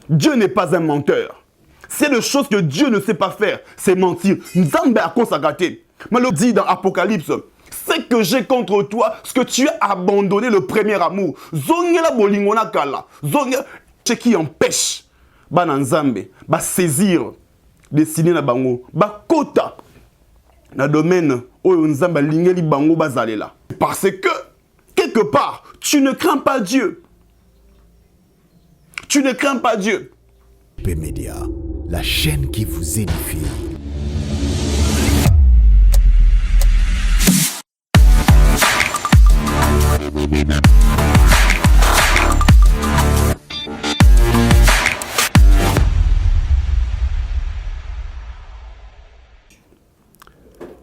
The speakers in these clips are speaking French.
Dieu n'est pas un menteur. C'est des choses que Dieu ne sait pas faire, c'est mentir. Nzambe a consacré. Mais le dit dans Apocalypse, c'est que j'ai contre toi, ce que tu as abandonné le premier amour. Zongela bolingona kala. Zongela, ce qui empêche bana Nzambe, ba saisir destiné na bango, ba kota na domaine oyo Nzambe lingeli bango bazalela. Parce que quelque part, tu ne crains pas Dieu. Tu ne crains pas Dieu. P-Média, la chaîne qui vous édifie.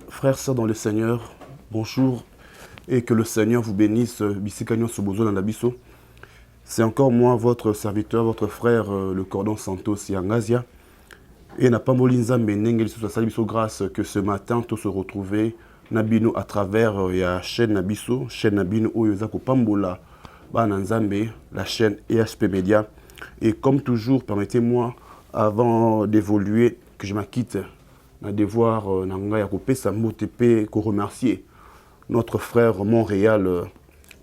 Frères, sœurs dans le Seigneur, bonjour et que le Seigneur vous bénisse. Bisikagnon Sobozo Nandabiso. C'est encore moi, votre serviteur, votre frère, le cordon Santos Yangazia. Et n'a pas molinza menengel sur sa grâce que ce matin, tous se retrouver Nabino à travers la chaîne Nabiso, chaîne Nabino Oyozako Pambola, Bananzambe, la chaîne EHP Média. Et comme toujours, permettez-moi, avant d'évoluer, que je m'acquitte na devoir Nanga Yakopé Samotepe, qu'on remercier notre frère Montréal,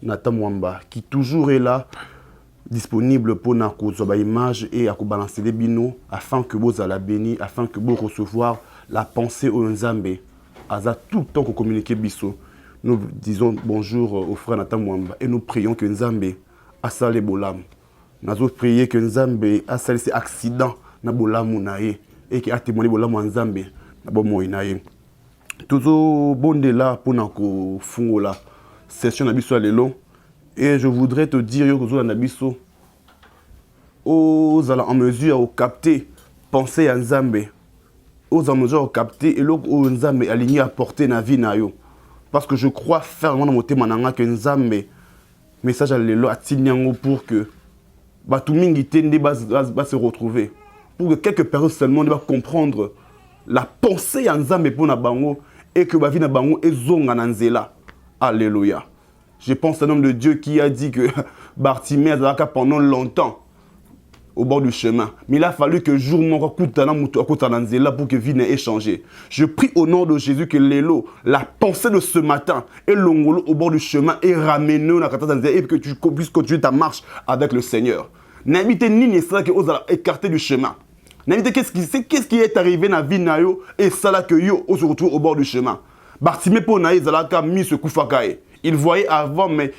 Nathan Mwamba, qui toujours est là, disponible pour nous image et à balancer les binos afin que vous allez béni, afin que vous recevoir la pensée au Nzambe. Aza tout le temps qu'on communique biso. Nous disons bonjour au frère Nathan Mwamba et nous prions que Nzambe a salé bolam. Nous avons prié que Nzambe a salé ces accidents na bolam nae et qui a témoigné bolam Nzambe na bomo nae. Toujours bon de là pour nous faire la session na biso lelo. Et je voudrais te dire que vous allez en mesure de capter, penser à Nzambe. Vous allez en mesure de capter et l'autre Nzambe aligné à porter na vie na yo. Parce que je crois fermement dans mon thème que Nzambe message à l'élo à Tinyango pour que tout le monde va se retrouver. Pour que quelques personnes seulement va comprendre la pensée à Nzambe pour na bango et que la vie na bango est zonga nanzela. Alléluia. Je pense à un homme de Dieu qui a dit que Bartimée a été pendant longtemps au bord du chemin. Mais il a fallu que jour mon pour que vie n'ait changé. Je prie au nom de Jésus que l'élo, la pensée de ce matin, et l'ongolo au bord du chemin est ramené et que tu puisses continuer ta marche avec le Seigneur. N'habitez ni ne sera que vous allez écarter du chemin. N'habitez qu'est-ce qui est arrivé dans la vie nayo et ça là que yo se retrouve au bord du chemin. Bartimée pour naï zalaka mis ce koufakae. Il voyait avant, mais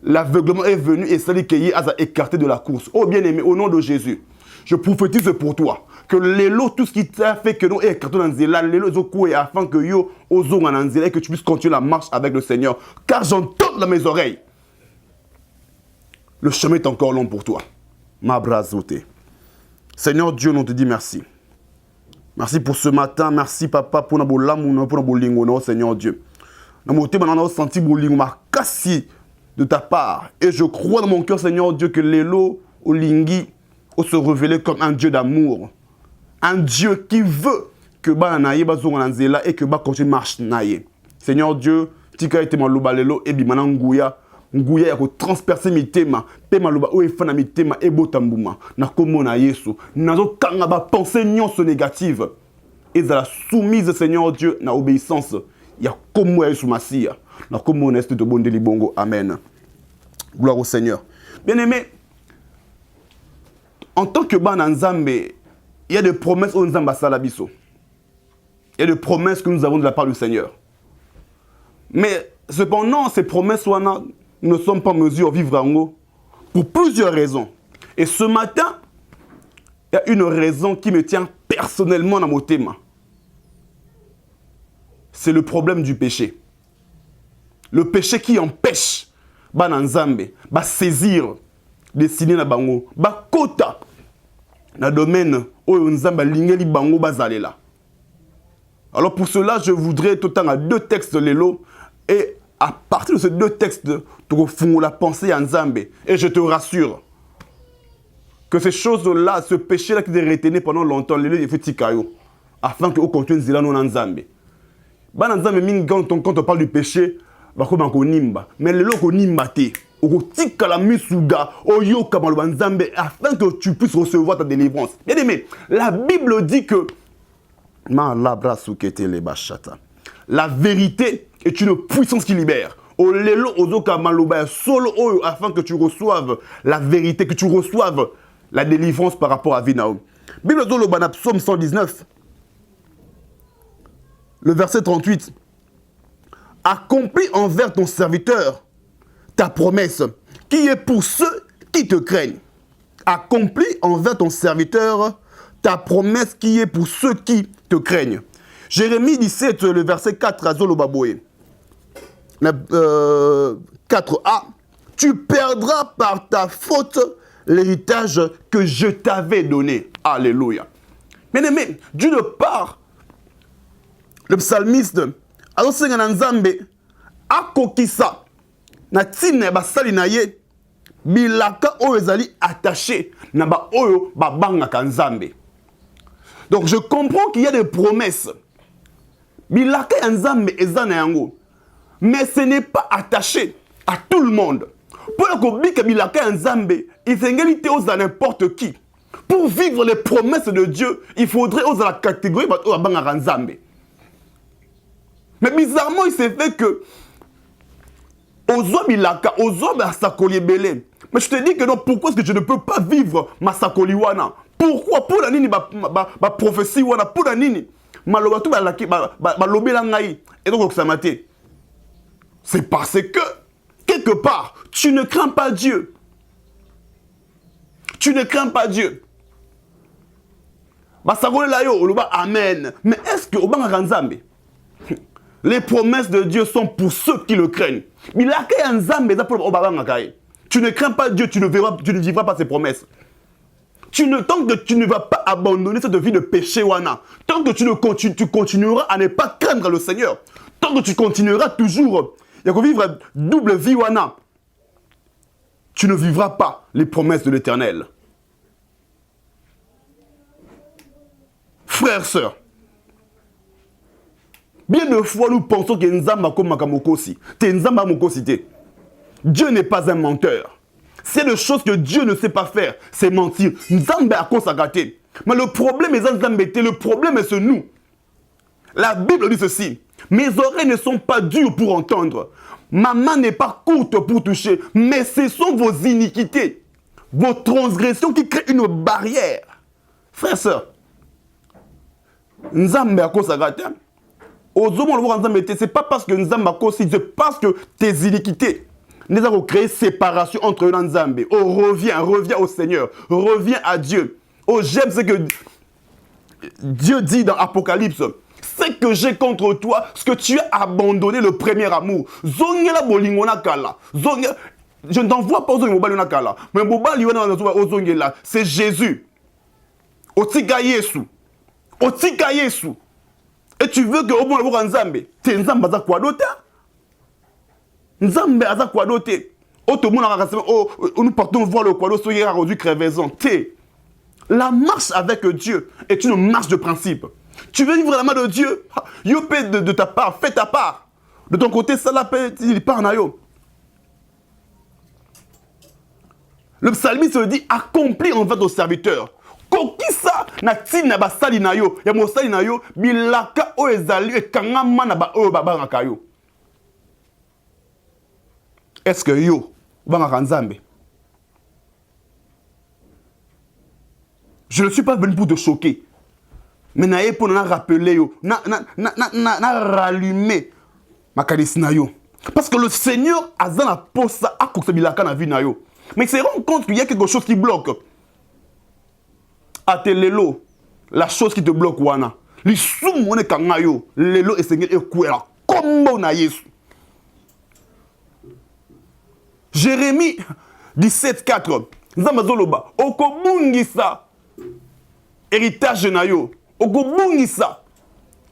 l'aveuglement est venu et ça dit qu'il a écarté de la course. Oh bien-aimé, au nom de Jésus, je prophétise pour toi que l'élo, tout ce qui t'a fait que nous écartons dans zéla, l'élo est afin que yo ozong en zéla et que tu puisses continuer la marche avec le Seigneur. Car j'entends dans mes oreilles. Le chemin est encore long pour toi. Ma brazote. Seigneur Dieu, nous te dit merci. Merci pour ce matin. Merci papa pour notre l'amour, pour notre lingo, Seigneur Dieu. Dans mon thème, on a senti de ta part. Et je crois dans mon cœur, Seigneur Dieu, que l'élo, au lingui, au se révéler comme un Dieu d'amour. Un Dieu qui veut que Banaye Bazonganzela et que Ba continue marche naye. Seigneur Dieu, tika ete maluba lelo et bimana nguya. Nguya yako transpercer mi tema. Pe maluba o efana mi tema e botambuma. Na komo na Yesu. Nazo kanga ba pensée nyonso négative. Et la soumise, Seigneur Dieu, na obéissance. Il y a comme moi sous Massia. Na comme on est de bon bongo. Amen. Gloire au Seigneur. Bien-aimé, en tant que ban Nzambe, il y a des promesses au Nzamba Salabiso. Il y a des promesses que nous avons de la part du Seigneur. Mais cependant, ces promesses nous ne sommes pas en mesure de vivre en haut pour plusieurs raisons. Et ce matin, il y a une raison qui me tient personnellement dans mon thème. C'est le problème du péché. Le péché qui empêche Bananzambe, saisir, destiné na bango, kota, na domaine où Nzamba lingeli bango bazalela. Alors pour cela, je voudrais tout le temps à deux textes de l'élo et à partir de ces deux textes, tu fais la pensée à Nzambe. Et je te rassure que ces choses-là, ce péché-là qui est retenu pendant longtemps, l'élo est fait tikayo, afin que au continue zela non Nzambe. Quand on parle du péché, mais le loko nimba te. okotikala misuga oyoka maloba nzambe afin que tu puisses recevoir ta délivrance. Bien aimé, la Bible dit que la vérité est une puissance qui libère. Olelo ozoka maloba solo oyo afin que tu reçoives la vérité, que tu reçoives la délivrance par rapport à Vinao. Bible de Psaume 119, le verset 38. Accomplis envers ton serviteur ta promesse, qui est pour ceux qui te craignent. Accomplis envers ton serviteur ta promesse qui est pour ceux qui te craignent. Jérémie 17, le verset 4 à Zolobaboé. 4a. Tu perdras par ta faute l'héritage que je t'avais donné. Alléluia. Bien aimé, d'une part, le psalmiste, Azosenga Nzambe, akokisa, na tine basali na ye, bilaka oyo ezali attaché, na ba oyo babangaka Nzambe. Donc je comprends qu'il y a des promesses. Bilaka ya Nzambe eza na yango. Mais ce n'est pas attaché à tout le monde. Pour que bilaka ya Nzambe, il fengeli te oza n'importe qui. Pour vivre les promesses de Dieu, il faudrait oza la catégorie bato babangaka Nzambe. Mais bizarrement, il s'est fait que Ozo bilaka, ozo ba sakoli belé. Mais je te dis que non, pourquoi est-ce que je ne peux pas vivre ma sakoli wana? Pourquoi? Pour la nini ba prophétie wana, pour la nini maloba tout ba lobela ngai et donc ça maté. C'est parce que quelque part, tu ne crains pas Dieu. Tu ne crains pas Dieu. Ba sakoli la yo, oloba amen. Mais est-ce que obanga Nzambe? Les promesses de Dieu sont pour ceux qui le craignent. Tu ne crains pas Dieu, tu ne vivras pas ses promesses. Tant que tu ne vas pas abandonner cette vie de péché, wana, tant que tu continueras à ne pas craindre le Seigneur, tant que tu continueras toujours à vivre double vie, wana, tu ne vivras pas les promesses de l'Éternel. Frères, sœurs, bien de fois, nous pensons que Nzamba comme Makamokosi. Nzamba Mokosi. Dieu n'est pas un menteur. C'est des choses que Dieu ne sait pas faire, c'est mentir. Nzamba a consacré. Mais le problème est Nzambete, le problème est nous. La Bible dit ceci. Mes oreilles ne sont pas dures pour entendre. Ma main n'est pas courte pour toucher. Mais ce sont vos iniquités, vos transgressions qui créent une barrière. Frères, sœurs, Nzamba a consacré. C'est pas parce que Nzamba kosi, c'est parce que tes iniquités nous avons créé séparation entre eux et Nzambe. Oh, reviens au Seigneur, reviens à Dieu. Oh, j'aime ce que Dieu dit dans Apocalypse. C'est que j'ai contre toi ce que tu as abandonné le premier amour. Zongela bolingona kala. Je ne t'envoie pas aux Zongela kala. Mais Zongela, c'est Jésus. Otika Yesu. Otika Yesu. Et tu veux que au moins le Nzambe, t'es Nzambe aza quoi d'autre? Nzambe aza quoi d'autre? Oh tout le monde a nous partons voir le quado soyez rendu crevaison. T'es la marche avec Dieu est une marche de principe. Tu veux vivre la main de Dieu? Yo paie de ta part, fais ta part. De ton côté, ça la paie, il part na yo. Le psalmiste dit accomplis envers ton serviteur. Kokisa na tina basali na yo ya mosali na yo bilaka o ezali ekangama na ba o babanga yo. Est-ce que yo banga Nzambe? Je ne suis pas venu pour te choquer. Mais naé pour na rappeler yo, na rallumer ma kalisi na yo. Parce que le Seigneur a dans la posa a koksa bilaka na vie na yo. Mais il se rend compte qu'il y a quelque chose qui bloque. Atelelo, la chose qui te bloque wana. Li soumone kangayo, lelo et Seigneur ekwela. Kombo na Yesu. Jérémie 17:4. Nzambazoloba, okobungisa héritage na yo. Okobungisa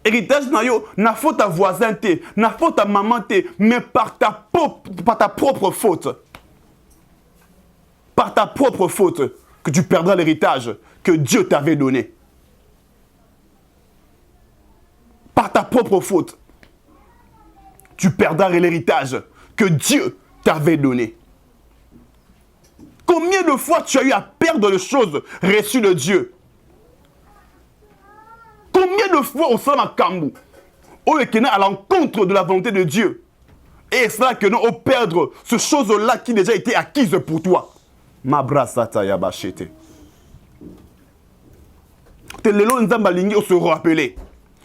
héritage na yo, na faute à voisin te, na faute à maman te, mais par ta propre faute. Par ta propre faute que tu perdras l'héritage que Dieu t'avait donné. Par ta propre faute, tu perdras l'héritage que Dieu t'avait donné. Combien de fois tu as eu à perdre les choses reçues de Dieu? Combien de fois au Salama Kambu, on est à l'encontre de la volonté de Dieu? Et c'est là que nous allons perdre ce chose-là qui déjà été acquise pour toi. Mabrasata yabashete. Te lelo nzamba lingi on se rappeler.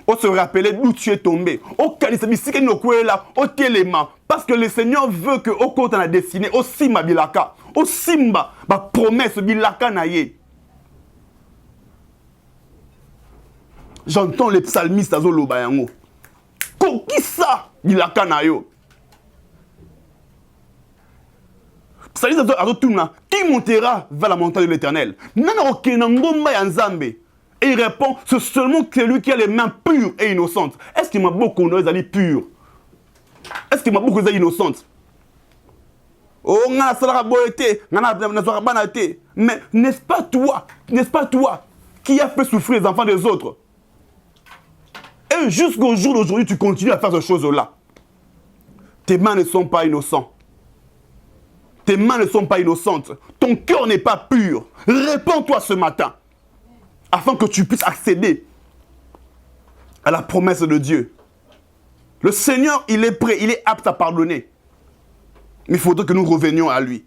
On se rappeler d'où tu es tombé. Au Kalisabisi que nous là, au téléma. Parce que le Seigneur veut que au compte on a destiné, au Simba Bilaka, au Simba, ma promesse Bilaka naye. J'entends les psalmistes à Zolobayango. Qui ça Bilaka nayo? Psalmiste à Zotuna, qui montera vers la montagne de l'Éternel? Nana Okenangomba Yanzambe. Et il répond, c'est seulement celui qui a les mains pures et innocentes. Est-ce qu'il m'a beaucoup de pures? Est-ce qu'il m'a beaucoup innocentes? Oh, mais n'est-ce pas toi qui a fait souffrir les enfants des autres? Et jusqu'au jour d'aujourd'hui, tu continues à faire ces choses-là. Tes mains ne sont pas innocentes. Tes mains ne sont pas innocentes. Ton cœur n'est pas pur. Réponds-toi ce matin, afin que tu puisses accéder à la promesse de Dieu. Le Seigneur, il est prêt, il est apte à pardonner. Mais il faudrait que nous revenions à lui.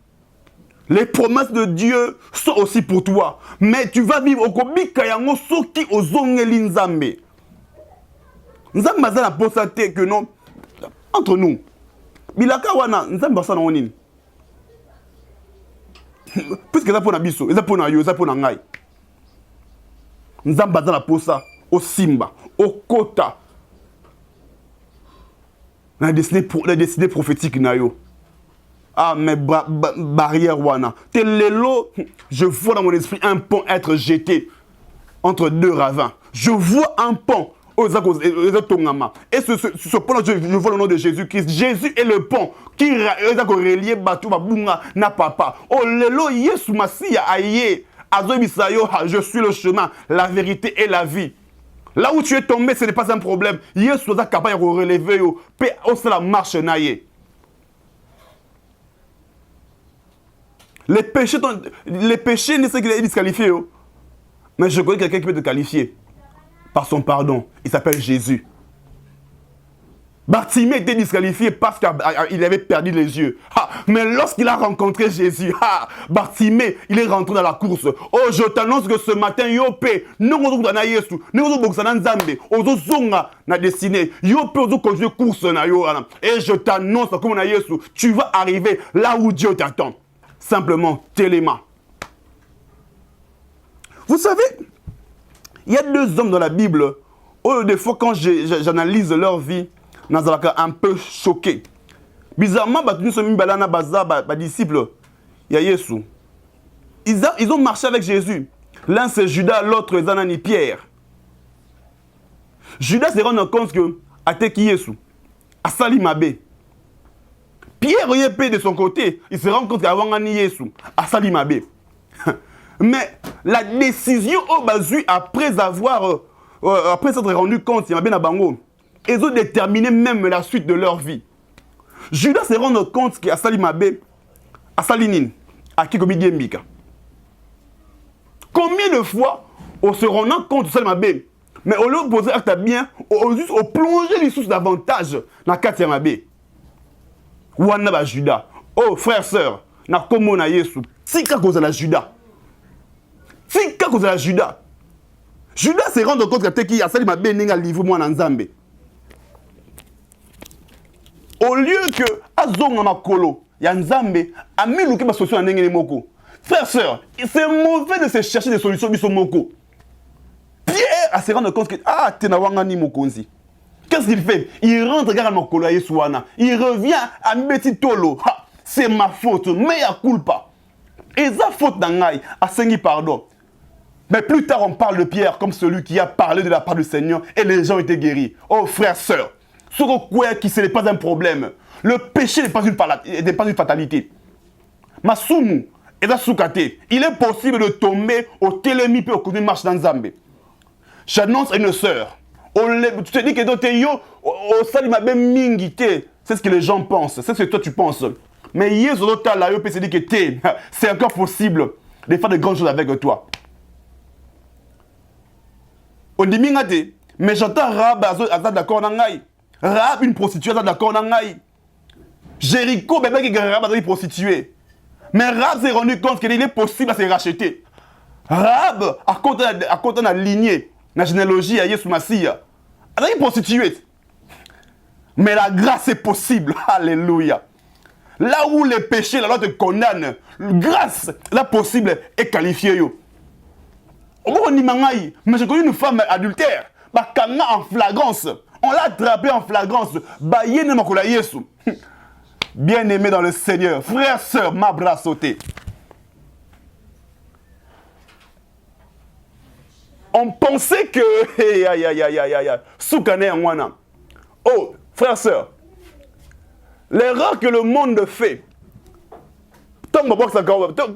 Les promesses de Dieu sont aussi pour toi. Mais tu vas vivre au Kobika Yango Soki Ozongeli Nzambe. Nzambe Bazana posate que non. Entre nous. Bilaka wana, Nzambe Basana Onin. Puisque ça pour na biso, ça pour na yo, ça pour na ngai. Nzambe Bazana posa au Simba, au Kota. La destinée prophétique na yo. Ah, mais barrière wana. Telelo, je vois dans mon esprit un pont être jeté entre deux ravins. Je vois un pont. Et ce pont-là, je vois le nom de Jésus-Christ. Jésus est le pont qui relie Batou Babunga na papa. Oh, lelo Yesu Masia aye. Azobisayo, je suis le chemin, la vérité et la vie. Là où tu es tombé, ce n'est pas un problème. Yesu est capable de relever. Pe la marche naye. Les péchés, ne sont pas disqualifiés. Mais je connais quelqu'un qui peut te qualifier par son pardon. Il s'appelle Jésus. Bartimée était disqualifié parce qu'il avait perdu les yeux. Mais lorsqu'il a rencontré Jésus, Bartimée, il est rentré dans la course. Oh, je t'annonce que ce matin, Yopé, nous sommes Yesu, nous sommes Nzambe, nous sommes destinés. Yopé, nous continuer course. Et je t'annonce comme Yesu, tu vas arriver là où Dieu t'attend. Simplement, téléma. Vous savez, il y a deux hommes dans la Bible, des fois quand j'analyse leur vie, je suis un peu choqué. Bizarrement, nous sommes disciples. Il y a Yesu. Ils ont marché avec Jésus. L'un c'est Judas, l'autre c'est Anani Pierre. Judas se rend compte que Ateki Yesu, Asali Mabe. Pierre Yepé de son côté, il se rend compte qu'Awangani Yesu, Asali Mabe. Mais la décision au Bazui, après s'être rendu compte, il y a bien à Bango, ils ont déterminé même la suite de leur vie. Judas se rend compte qu'Asali Mabe, Asali Nin, Akikobi Diembika. Combien de fois on se rend compte de Asali Mabe, mais on leur pose acte bien, on plonger les sources davantage dans la Katia Mabe. Wana ba Judas. Oh frère, sœur, na komo na Yesu. Tika koza la Judas. Tika koza la Judas. Judas se rend compte que teki asali mabe ninga livre moi na Nzambe. Au lieu que azonga makolo ya Nzambe amiluki ba solution na ndenge moko. Frère, sœur, c'est mauvais de se chercher des solutions biso moko. Pierre a se rendre compte que tena wanga ni mokonzi. Qu'est-ce qu'il fait? Il rentre regarde mon colo Yesuana. Il revient à Mbeti Tolo. C'est ma faute, mais à culpa. Et sa faute d'Angaï a saigné pardon. Mais plus tard, on parle de Pierre comme celui qui a parlé de la part du Seigneur et les gens étaient guéris. Oh frère, sœur, ce ce n'est pas un problème. Le péché n'est pas une fatalité. Masumu et Soukate, il est possible de tomber au télémi et au côté de marche dans Zambé. J'annonce à une sœur. Tu te dis que toi, au salim mingi, c'est ce que les gens pensent, c'est ce que toi tu penses. Mais hier, là, il peut se dire que c'est encore possible de faire de grandes choses avec toi. On dit mingate, mais j'entends Rahab à d'accord nangai. Rahab une prostituée à d'accord nangai. Jéricho, bébé qui Rahab une prostituée. Mais Rahab s'est rendu compte qu'il est possible à se racheter. Rahab, à côté de la lignée, la généalogie à Yesu Massia, elle est prostituée. Mais la grâce est possible. Alléluia. Là où le péché, la loi te condamne, grâce, la possible est qualifiée. Mais j'ai connu une femme adultère. En flagrance. On l'a attrapée en flagrance. Bien aimé dans le Seigneur. Frère, sœur, ma bras sauté. On pensait que... Oh, frère, sœur. L'erreur que le monde fait. Quand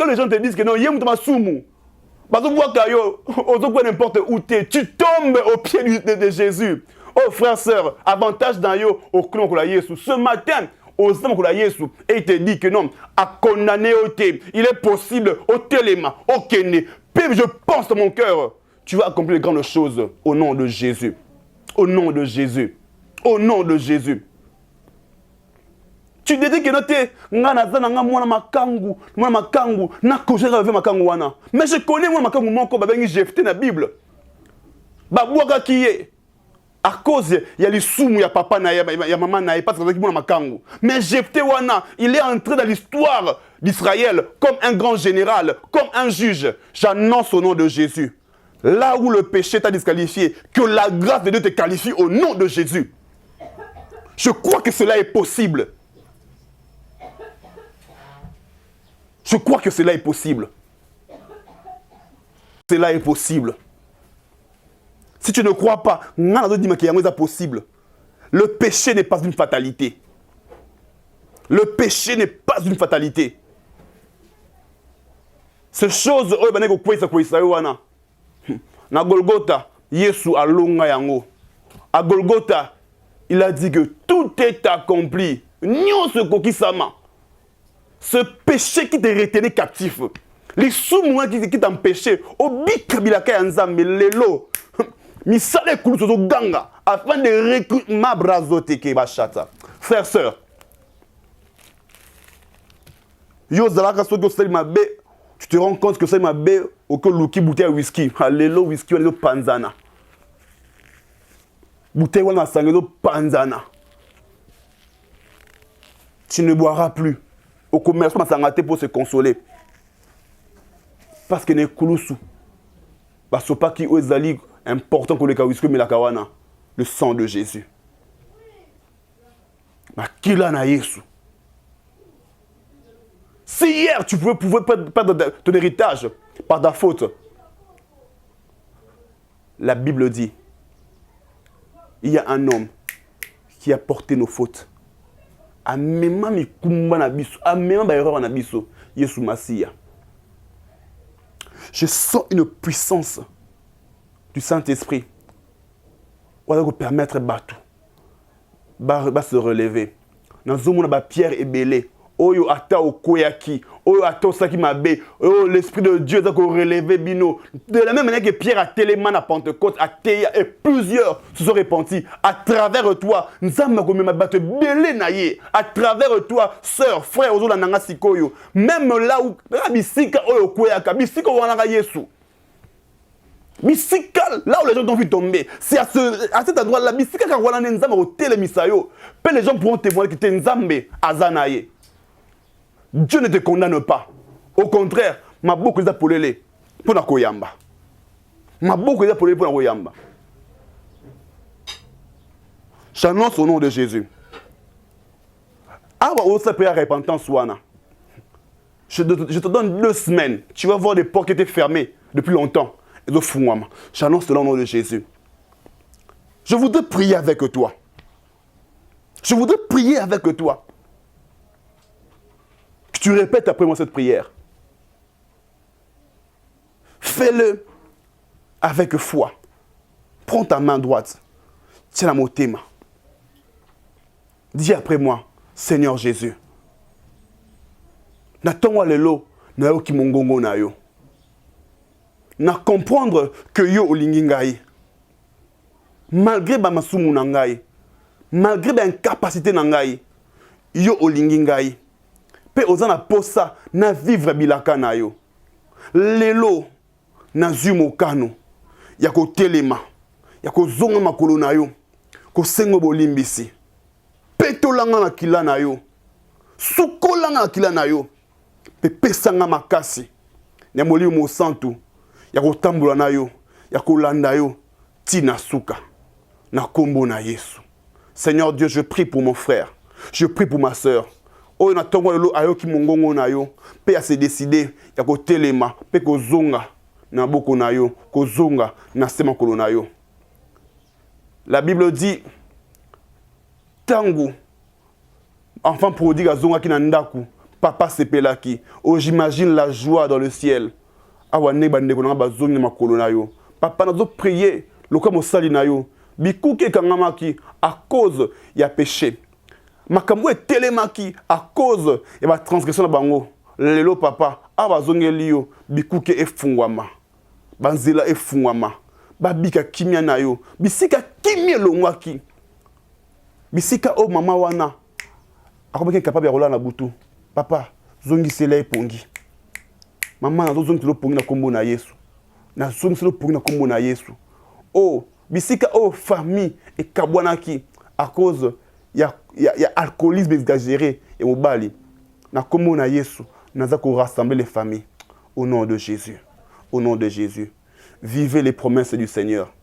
les gens te disent que non, il y a un parce que n'importe où tu tombes au pied de Jésus. Oh frère, sœur, avantage dans yo au clan de Jésus. Ce matin, aux hommes de Jésus, et il te dit que non, à condamner au thé, il est possible au téléma, au kéné. Puis je pense dans mon cœur, tu vas accomplir de grandes choses au nom de Jésus. Au nom de Jésus. Au nom de Jésus. Tu dis que mais je connais moi makangu moko babengi Jephté na Bible. Babwaka qui est à cause il y a les soumou ya papa na ya maman na pas parce que moi makangu. Mais Jephté wana, il est entré dans l'histoire d'Israël comme un grand général, comme un juge. J'annonce au nom de Jésus. Là où le péché t'a disqualifié, que la grâce de Dieu te qualifie au nom de Jésus. Je crois que cela est possible. Je crois que cela est possible. Cela est possible. Si tu ne crois pas, c'est possible. Le péché n'est pas une fatalité. Le péché n'est pas une fatalité. Ces choses, na Golgotha, Yesu alonga yango. À Golgotha, il a dit que tout est accompli. Nyonso kokisama. Ce péché qui te retenait captif, les sous-mois qui t'empêchaient, au bikabilaka yanzambe lelo, misale kulusozo ganga, afin de recruter ma brazote ke bachata. Frères, sœurs, yo zalaka soki osali mabe, tu te rends compte que c'est mabe, oko luki bouteille à whisky, lelo whisky wana panzana. Bouteille wana sangelo panzana. Tu ne boiras plus. Au commerce, on s'en pour se consoler. Parce que les koulousou. Parce que pas qui est important que le kawisku mais la kawana. Le sang de Jésus. Mais qui l'a na Yesu? Si hier tu pouvais perdre ton héritage par ta faute, la Bible dit, il y a un homme qui a porté nos fautes. Amema mikumba na biso, amema ba erreur na biso, Yesu Massia. Je sens une puissance du Saint-Esprit. On va permettre Batou ba se relever. Dans zomona ba pierre et belé. Oyo ata okoyaki, oyo ata osaki mabe, oyo l'esprit de Dieu doit relever bino. De la même manière que Pierre a téléman à Pentecôte, à Théa, et plusieurs se sont repentis. À travers toi, nzamba komema bate belé naye. À travers toi, sœur, frère, ozo la nanga sikoyo. Même là où bisika oyo koyaka, bisika wanaka Yesu. Bisika, là où les gens ont vu tomber, c'est à cet endroit-là, bisika quand wana nzamba au télé misayo. Peu les gens pourront témoigner que t'es nzambe azanaye. Dieu ne te condamne pas. Au contraire, ma boucle est appelée pour la koyamba. Ma boucle est appelée pour la koyamba. J'annonce au nom de Jésus. Ah, ouais, ça peut être repentance, Wana. Je te donne 2 semaines. Tu vas voir des portes qui étaient fermées depuis longtemps. J'annonce au nom de Jésus. Je voudrais prier avec toi. Je voudrais prier avec toi. Tu répètes après moi cette prière. Fais-le avec foi. Prends ta main droite. Tiens la motema. Dis après moi, Seigneur Jésus, Na tongo lelo na yo ki mongongo na yo. Na comprendre que yo olingi ngai. Malgré ba masumu na ngai, malgré ba incapacité na ngai, yo olingi ngai. Pe ozana posa na vivre bilaka na yo. Lelo na zwi mokano ya kotelema, ya kozonga makolo na yo, kosengo bolimbisi. Petolanga na kila na yo. Sukolanga na kila na yo. Pe pesanga makasi. Ya molimo santu, ya kotambola na yo, ya kolanda yo, tina suka. Na kombo na Yesu. Seigneur Dieu, je prie pour mon frère. Je prie pour ma sœur. Oh, na tongo lelo ayo ki mongongo na yo. Pe ya se décider, ya kotelema, pe kozonga na boko na yo, kozonga na sema kolo na yo. La Bible dit, tango, enfant prodigue a zonga ki na ndaku, papa sepelaki. Oh, j'imagine la joie dans le ciel. Awa ne bandeko na ba zongi na makolo na yo. Papa nazo prier, loka mosali na yo. Bikuke kangamaki à cause ya péché. Makambo etelemaki à cause ya ba transgression na bango. Lelo papa, awa zongeli yo, bikuke efungwama. Banzela efungwama. Babika kimia na yo. Bisika kimia longwaki. Bisika o mama wana. Akobeke capable ya rola na butu. Papa, zongi sela epongi. Mama na zongi telo pongi na kombo na Yesu. Na zongi telo pongi na kombo na Yesu. Oh, bisika oh famille et kabwanaki à cause ya alcoolisme exagéré et mobali. Na kombo na Yesu, naza ko rassembler les familles au nom de Jésus. Au nom de Jésus. Vivez les promesses du Seigneur.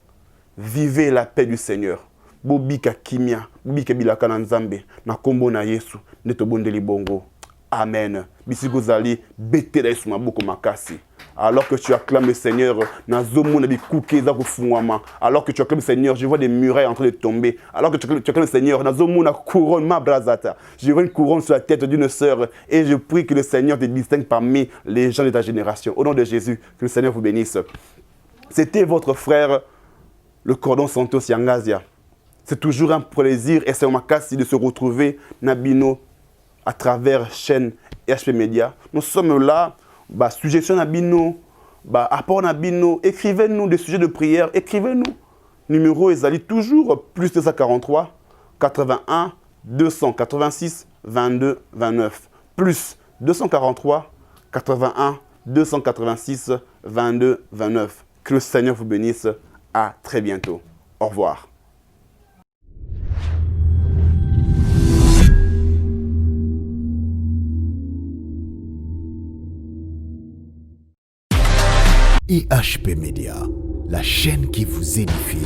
Vivez la paix du Seigneur. Bobika kimia, bobika bilaka na nzambe, na kombo na Yesu, neto bondeli bongo. Amen. Bisiko zali bete da Yesu maboko makasi. Alors que tu acclames le Seigneur, nazomo na bikuke za kufungwama. Alors que tu acclames le Seigneur, je vois des murailles en train de tomber. Alors que tu acclames le Seigneur, nazomo na couronne ma brazata. Je vois une couronne sur la tête d'une sœur et je prie que le Seigneur te distingue parmi les gens de ta génération. Au nom de Jésus, que le Seigneur vous bénisse. C'était votre frère, le cordon Santos Yangazia. C'est toujours un plaisir et c'est un makasi de se retrouver Nabino à travers chaîne HP Media. Nous sommes là, suggestion Nabino, apport Nabino, écrivez-nous des sujets de prière, écrivez-nous. Numéro Ezali toujours plus 243 81 286 22 29. Plus 243 81 286 22 29. Que le Seigneur vous bénisse. À très bientôt. Au revoir. IHP Media, la chaîne qui vous édifie.